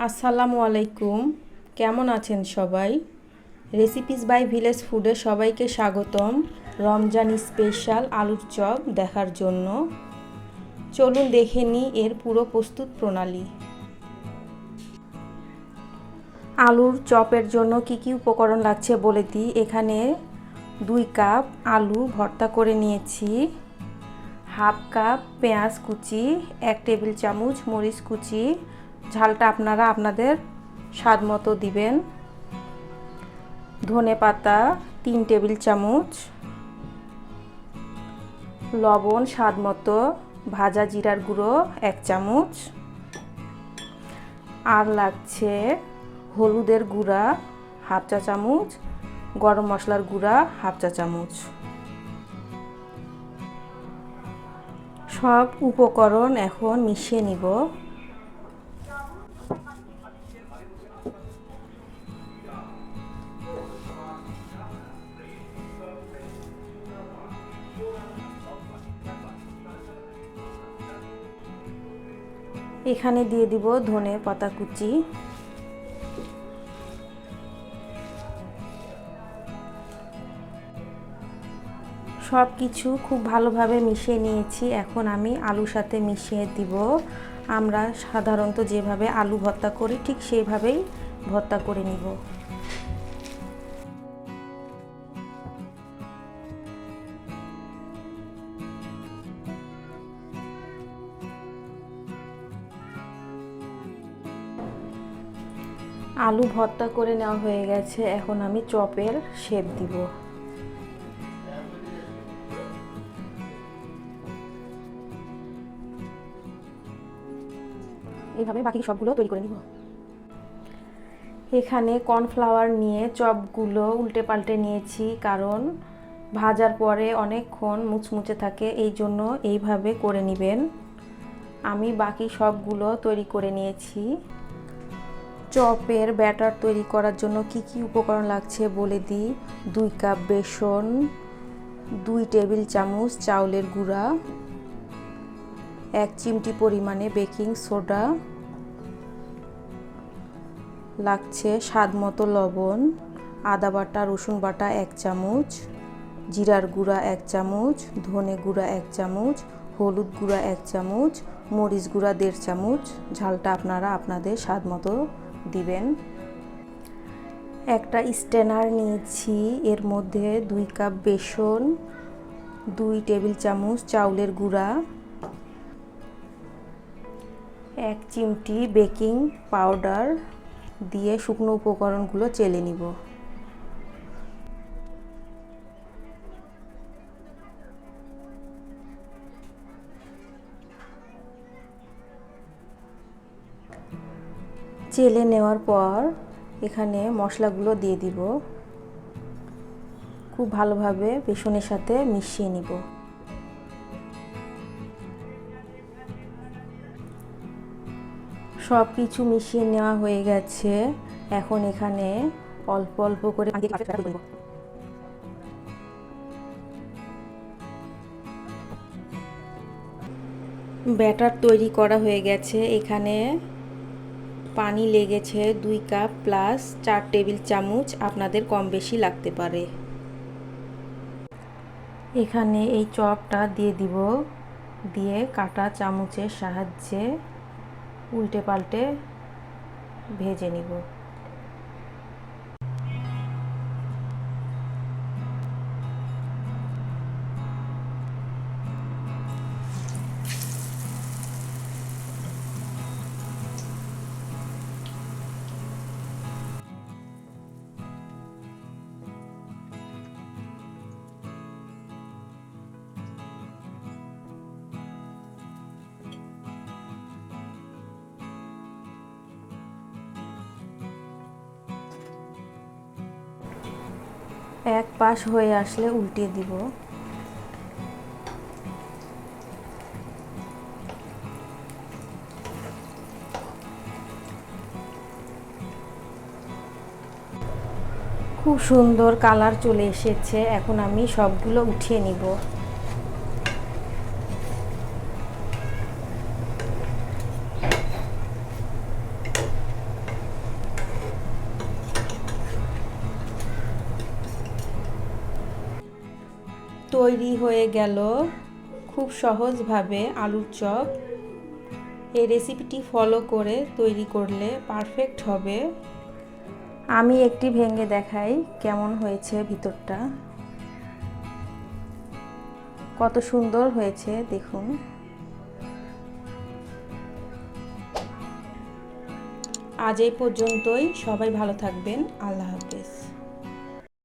আসসালামু আলাইকুম। কেমন আছেন সবাই? রেসিপিস বাই ভিলেজ ফুডে সবাইকে স্বাগতম রমজান স্পেশাল আলুর চপ দেখার জন্য। চলুন দেখে নিই এর পুরো প্রস্তুত প্রণালী। আলুর চপের জন্য কি কি উপকরণ লাগছে বলে দিই। এখানে 2 কাপ আলু ভর্তা করে নিয়েছি, হাফ কাপ পেঁয়াজ কুচি, 1 টেবিল চামচ মরিচ কুচি, ঝালটা আপনারা আপনাদের স্বাদ মতো দিবেন, ধনে পাতা 3 টেবিল চামচ, লবণ স্বাদ মতো, ভাজা জিরার গুঁড়ো 1 চামচ, আর লাগছে হলুদের গুঁড়া হাফ চা চামচ, গরম মশলার গুঁড়া হাফ চা চামচ। সব উপকরণ এখন মিশিয়ে নিব। এখানে দিয়ে দিব ধনে পাতা কুচি, সব কিছু খুব ভালোভাবে মিশিয়ে নিয়েছি। এখন আমি আলুর সাথে মিশিয়ে দিব। আমরা সাধারণত যেভাবে আলু ভর্তা করি ঠিক সেইভাবেই ভর্তা করে নিব। আলু ভর্তা করে নেওয়া হয়ে গেছে। এখন আমি চপের শেপ দিব। এইভাবে বাকি সবগুলো তৈরি করে নিব। এখানে কর্নফ্লাওয়ার নিয়ে চপগুলো উল্টে পাল্টে নিয়েছি, কারণ ভাজার পরে অনেকক্ষণ মুচমুচে থাকে, এই জন্য এইভাবে করে নেবেন। আমি বাকি সবগুলো তৈরি করে নিয়েছি। চপের ব্যাটার তৈরি করার জন্য কি কি উপকরণ লাগছে বলে দিই। 2 কাপ বেসন, 2 টেবিল চামচ চাউলের গুঁড়া, 1 চিমটি পরিমাণে বেকিং সোডা, লাগছে স্বাদ মতো লবণ, আদা বাটা রসুন বাটা 1 চামচ, জিরার গুঁড়া 1 চামচ, ধনে গুঁড়া 1 চামচ, হলুদ গুঁড়া 1 চামচ, মরিচ গুঁড়া 1.5 চামচ। ঝালটা আপনারা আপনাদের স্বাদ মতো দিবেন। একটা স্ট্রেনার নিয়েছি, এর মধ্যে 2 কাপ বেসন, 2 টেবিল চামচ চাউলের গুঁড়া, 1 চিমটি বেকিং পাউডার দিয়ে শুকনো উপকরণগুলো চেলে নিব। চেলে নেওয়ার পর এখানে মশলাগুলো দিয়ে দিব। খুব ভালোভাবে বেসনের সাথে মিশিয়ে নিব। সব কিছু মিশিয়ে নেওয়া হয়ে গেছে। এখন এখানে অল্প অল্প করে ব্যাটার তৈরি করা হয়ে গেছে। এখানে পানি লেগেছে 2 কাপ প্লাস 4 টেবিল চামচ, আপনাদের কম বেশি লাগতে পারে। এখানে এই চপটা দিয়ে দিব, দিয়ে কাটা চামচের সাহায্যে উল্টে পাল্টে ভেজে নিব। এক পাশ হয়ে আসলে উল্টিয়ে দিব। খুব সুন্দর কালার চলে এসেছে। এখন আমি সবগুলো উঠিয়ে নিব। তৈরি হয়ে গেল খুব সহজভাবে আলুর চপ। এই রেসিপিটি ফলো করে তৈরি করলে পারফেক্ট হবে। আমি একটি ভেঙে দেখাই কেমন হয়েছে ভিতরটা। কত সুন্দর হয়েছে দেখুন। আজ এই পর্যন্তই। সবাই ভালো থাকবেন। আল্লাহ হাফেজ।